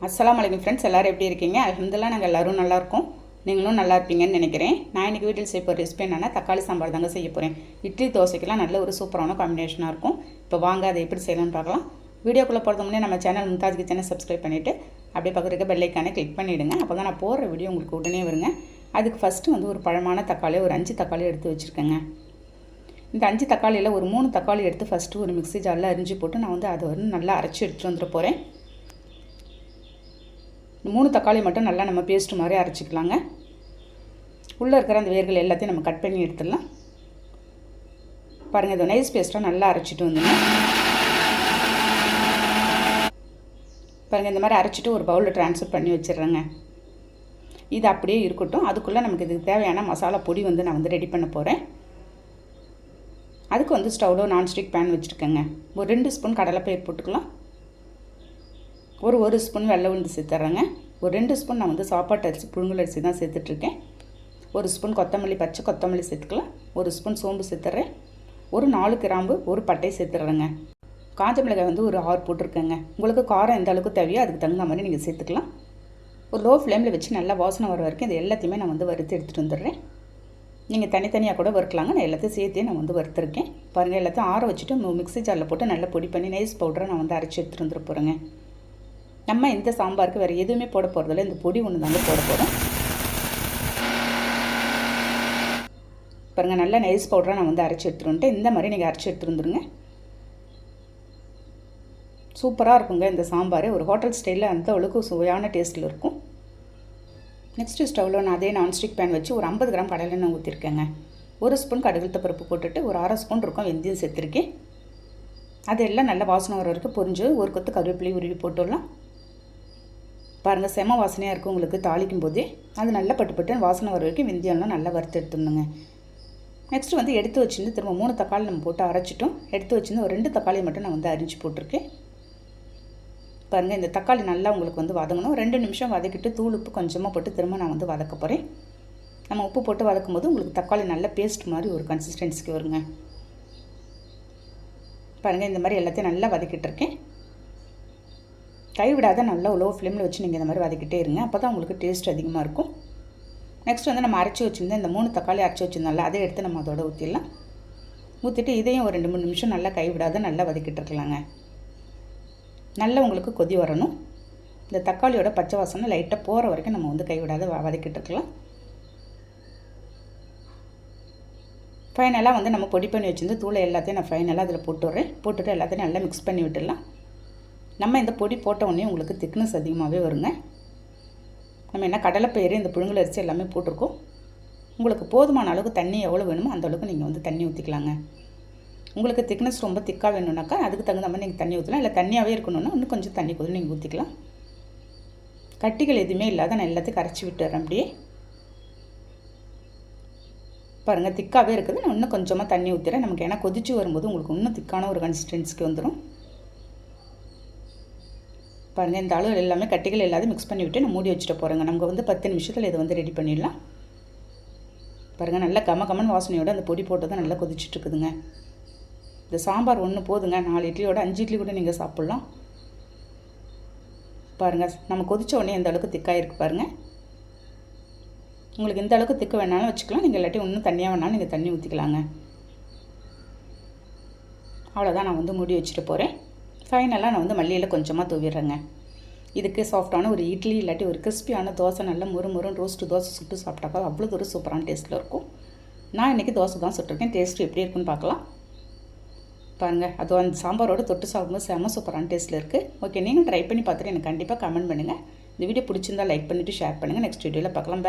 அஸ்ஸலாமு அலைக்கும் ஃப்ரெண்ட்ஸ், எல்லோரும் எப்படி இருக்கீங்க? அல்ஹம்துலில்லாஹ் நாங்கள் எல்லோரும் நல்லாயிருக்கோம். நீங்களும் நல்லா இருப்பீங்கன்னு நினைக்கிறேன். நான் இன்றைக்கி வீட்டில் செய்ய போகிற ரெசிபி என்னென்னா தக்காளி சாம்பார் தாங்க செய்ய போகிறேன். இட்லி தோசைக்கெல்லாம் நல்ல ஒரு சூப்பரான காம்பினேஷனாக இருக்கும். இப்போ வாங்க அதை எப்படி செய்யலாம்னு பார்க்கலாம். வீடியோக்குள்ளே போகிறது முன்னே நம்ம சேனல் மும்தாஜ் கிச்சனை சப்ஸ்கிரைப் பண்ணிவிட்டு அப்படியே பக்கத்தில் இருக்க பெல் ஐக்கானை கிளிக் பண்ணிவிடுங்க. அப்போ தான் நான் போடுற வீடியோ உங்களுக்கு உடனே வருங்க. அதுக்கு ஃபஸ்ட்டு வந்து ஒரு பழமான தக்காளி, ஒரு 5 தக்காளி எடுத்து வச்சுருக்கேங்க. இந்த 5 தக்காளியில் ஒரு 3 தக்காளி எடுத்து ஃபஸ்ட்டு ஒரு மிக்ஸி ஜாரில் அரிஞ்சு போட்டு நான் வந்து அதை வந்து நல்லா அரைச்சி எடுத்துகிட்டு வந்துட போகிறேன். 3 தக்காளி மட்டும் நல்லா நம்ம பேஸ்ட் மாதிரி அரைச்சிக்கலாங்க. உள்ளே இருக்கிற அந்த வேர்கள் எல்லாத்தையும் நம்ம கட் பண்ணி எடுத்துடலாம். பாருங்கள், இதை நைஸ் பேஸ்ட்டாக நல்லா அரைச்சிட்டு வந்துங்க. பாருங்கள், இந்த மாதிரி அரைச்சிட்டு ஒரு பவுலில் ட்ரான்ஸ்ஃபர் பண்ணி வச்சிடுறேங்க. இது அப்படியே இருக்கட்டும். அதுக்குள்ளே நமக்கு இதுக்கு தேவையான மசாலா பொடி வந்து நான் வந்து ரெடி பண்ண போகிறேன். அதுக்கு வந்து ஸ்டவ்வில் நான்ஸ்டிக் பேன் வச்சுருக்கேங்க. ஒரு 2 ஸ்பூன் கடலைப்பயிர் போட்டுக்கலாம். ஒரு ஸ்பூன் வெள்ளை உளுந்து சேர்த்துட்றேங்க. ஒரு 2 ஸ்பூன் நான் வந்து சாப்பாட்டு அரிசி, புழுங்கல் அரிசி தான் சேர்த்துட்ருக்கேன். 1 ஸ்பூன் கொத்தமல்லி, பச்சை கொத்தமல்லி சேர்த்துக்கலாம். 1 ஸ்பூன் சோம்பு சேர்த்துட்றேன். ஒரு 4 கிராம்பு, ஒரு பட்டை சேர்த்துட்றேங்க. காஞ்ச மிளகாய் வந்து ஒரு 6 போட்டிருக்கேங்க. உங்களுக்கு காரம் எந்த அளவுக்கு தேவையோ அதுக்கு தகுந்த மாதிரி நீங்கள் சேர்த்துக்கலாம். ஒரு லோ ஃப்ளேமில் வச்சு நல்லா வாசனை வர வரைக்கும் இது எல்லாத்தையுமே நான் வந்து வறுத்து எடுத்துகிட்டு வந்துடுறேன். நீங்கள் தனித்தனியாக கூட வறுக்கலாங்க. நான் எல்லாத்தையும் சேர்த்தே நான் வந்து வறுத்துருக்கேன். பாருங்கள், எல்லாத்தையும் ஆற வச்சுட்டு மிக்ஸி ஜாரில் போட்டு நல்லா பொடி பண்ணி நைஸ் பவுடரை நான் வந்து அரைச்சி எடுத்துகிட்டு வந்துட போகிறேங்க. நம்ம இந்த சாம்பாருக்கு வேறு எதுவுமே போட போகிறதில்ல. இந்த பொடி ஒன்று தாங்க போட போகிறோம். பாருங்கள், நல்லா நைஸ் பவுடராக நான் வந்து அரைச்சி எடுத்துகிட்டு வந்துட்டு இந்த மாதிரி நீங்கள் அரைச்சி எடுத்துகிட்டு வந்துடுங்க. சூப்பராக இருக்குங்க இந்த சாம்பார். ஒரு ஹோட்டல் ஸ்டைலில் அந்த அளவுக்கு சுவையான டேஸ்ட்டில் இருக்கும். நெக்ஸ்ட்டு ஸ்டவ்வில் நான் அதே நான்ஸ்டிக் பேன் வச்சு ஒரு 50 கிராம் கடலெண்ணெய் ஊற்றிருக்கேங்க. 1 ஸ்பூன் கடுகுளுத்த பருப்பு போட்டுட்டு ஒரு 1/2 ஸ்பூன் இருக்கும் வெந்தயம் சேர்த்துருக்கேன். அது எல்லாம் நல்லா வாசனை வர வரைக்கும் பொரிஞ்சு ஒரு கொத்து கருவேப்பிலை உருவி போட்டுடலாம். பாருங்கள், செம வாசனையாக இருக்கும் உங்களுக்கு தாளிக்கும் போதே. அது நல்லா பட்டு வாசனை வர வரைக்கும் வெந்தயம்லாம் நல்லா வறுத்து எடுத்துடணுங்க. நெக்ஸ்ட்டு வந்து எடுத்து வச்சுருந்து திரும்ப 3 தக்காளி நம்ம போட்டு அரைச்சிட்டோம். எடுத்து வச்சுருந்து ஒரு 2 தக்காளி மட்டும் நான் வந்து அரிஞ்சு போட்டிருக்கேன். பாருங்கள், இந்த தக்காளி நல்லா உங்களுக்கு வந்து வதங்கணும். 2 நிமிஷம் வதக்கிட்டு தூள் உப்பு கொஞ்சமாக போட்டு திரும்ப நான் வந்து வதக்க போகிறேன். நம்ம உப்பு போட்டு வதக்கும் போது உங்களுக்கு தக்காளி நல்ல பேஸ்ட் மாதிரி ஒரு கன்சிஸ்டன்சிக்கு வருங்க. பாருங்கள், இந்த மாதிரி எல்லாத்தையும் நல்லா வதக்கிட்டுருக்கேன். கைவிடாத நல்லா லோ ஃப்ளேமில் வச்சு நீங்கள் இந்த மாதிரி வதக்கிட்டே இருங்க. அப்போ தான் உங்களுக்கு டேஸ்ட் அதிகமாக இருக்கும். நெக்ஸ்ட் வந்து நம்ம அரைச்சி வச்சுருந்தேன் இந்த 3 தக்காளி அரைச்சி வச்சுருந்தோம்ல, அதை எடுத்து நம்ம அதோட ஊற்றிடலாம். ஊற்றிட்டு இதையும் ஒரு 2-3 நிமிஷம் நல்லா கைவிடாத நல்லா வதக்கிட்டு இருக்கலாங்க. நல்லா உங்களுக்கு கொதி வரணும். இந்த தக்காளியோட பச்சை வாசனை லைட்டாக போகிற வரைக்கும் நம்ம வந்து கைவிடாத வதக்கிட்டு இருக்கலாம். ஃபைனலாக வந்து நம்ம பொடி பண்ணி வச்சுருந்து தூளை எல்லாத்தையும் நான் ஃபைனலாக அதில் போட்டுட்டு எல்லாத்தையும் நல்லா மிக்ஸ் பண்ணி விட்டுடலாம். நம்ம இந்த பொடி போட்ட உடனே உங்களுக்கு திக்னஸ் அதிகமாகவே வருங்க. நம்ம என்ன கடலைப்பயிறு, இந்த புழுங்கல் அரிசி எல்லாமே போட்டிருக்கோம். உங்களுக்கு போதுமான அளவுக்கு தண்ணி எவ்வளோ வேணுமோ அந்த அளவுக்கு நீங்கள் வந்து தண்ணி ஊற்றிக்கலாங்க. உங்களுக்கு திக்னஸ் ரொம்ப திக்காக வேணும்னாக்கா அதுக்கு தகுந்த மாதிரி நீங்கள் தண்ணி ஊற்றலாம். இல்லை தண்ணியாகவே இருக்கணும்னா இன்னும் கொஞ்சம் தண்ணி கூட நீங்கள் ஊற்றிக்கலாம். கட்டிகள் எதுவுமே இல்லாத நான் எல்லாத்தையும் கரைச்சி விட்டுறேன். அப்படியே பாருங்கள், திக்காகவே இருக்குது. நான் இன்னும் கொஞ்சமாக தண்ணி ஊற்றுறேன். நமக்கு ஏன்னா கொதிச்சு வரும்போது உங்களுக்கு இன்னும் திக்கான ஒரு கன்சிஸ்டன்சிக்கு வந்துடும். பாருங்கள், இந்த அளவு எல்லாமே கட்டிகள் எல்லாத்தையும் மிக்ஸ் பண்ணி விட்டு நான் மூடி வச்சுட்டு போகிறேங்க. நமக்கு வந்து 10 நிமிஷத்தில் இதை வந்து ரெடி பண்ணிடலாம். பாருங்கள், நல்லா கமகமன் வாசனையோடு அந்த பொடி போட்டு தான் நல்லா கொதிச்சுட்ருக்குதுங்க. இந்த சாம்பார் ஒன்று போதுங்க. 4 இட்லியோட 5 இட்லி கூட நீங்கள் சாப்பிட்லாம். பாருங்கள், நம்ம கொதித்த உடனே எந்த அளவுக்கு திக்காயிருக்கு பாருங்கள். உங்களுக்கு எந்த அளவுக்கு திக்க வேணாலும் வச்சுக்கலாம். நீங்கள் இல்லாட்டி இன்னும் தண்ணியாக வேணாலும் நீங்கள் தண்ணி ஊற்றிக்கலாங்க. அவ்வளோதான், நான் வந்து மூடி வச்சுட்டு போகிறேன். ஃபைனலாக நான் வந்து மல்லியில் கொஞ்சமாக தூவிடுறேங்க. இதுக்கு சாஃப்டான ஒரு இட்லி இல்லாட்டி ஒரு கிறிஸ்பியான தோசை, நல்லா முறுமுறுன்னு ரோஸ்ட்டு தோசை சுட்டு சாப்பிட்டாக்கா அவ்வளோ ஒரு சூப்பரான டேஸ்ட்டில் இருக்கும். நான் இன்றைக்கி தோசை தான் சுட்டிருக்கேன். டேஸ்ட்டு எப்படி இருக்குன்னு பார்க்கலாம். பாருங்கள், அது அந்த சாம்பாரோடு தொட்டு சாப்பிடும்போது செம்ம சூப்பரான டேஸ்ட்டில் இருக்குது. ஓகே, நீங்கள் ட்ரை பண்ணி பார்த்துட்டு எனக்கு கண்டிப்பாக கமெண்ட் பண்ணுங்கள். இந்த வீடியோ பிடிச்சிருந்தால் லைக் பண்ணிவிட்டு ஷேர் பண்ணுங்கள். நெக்ஸ்ட் வீடியோவில் பார்க்கலாம்.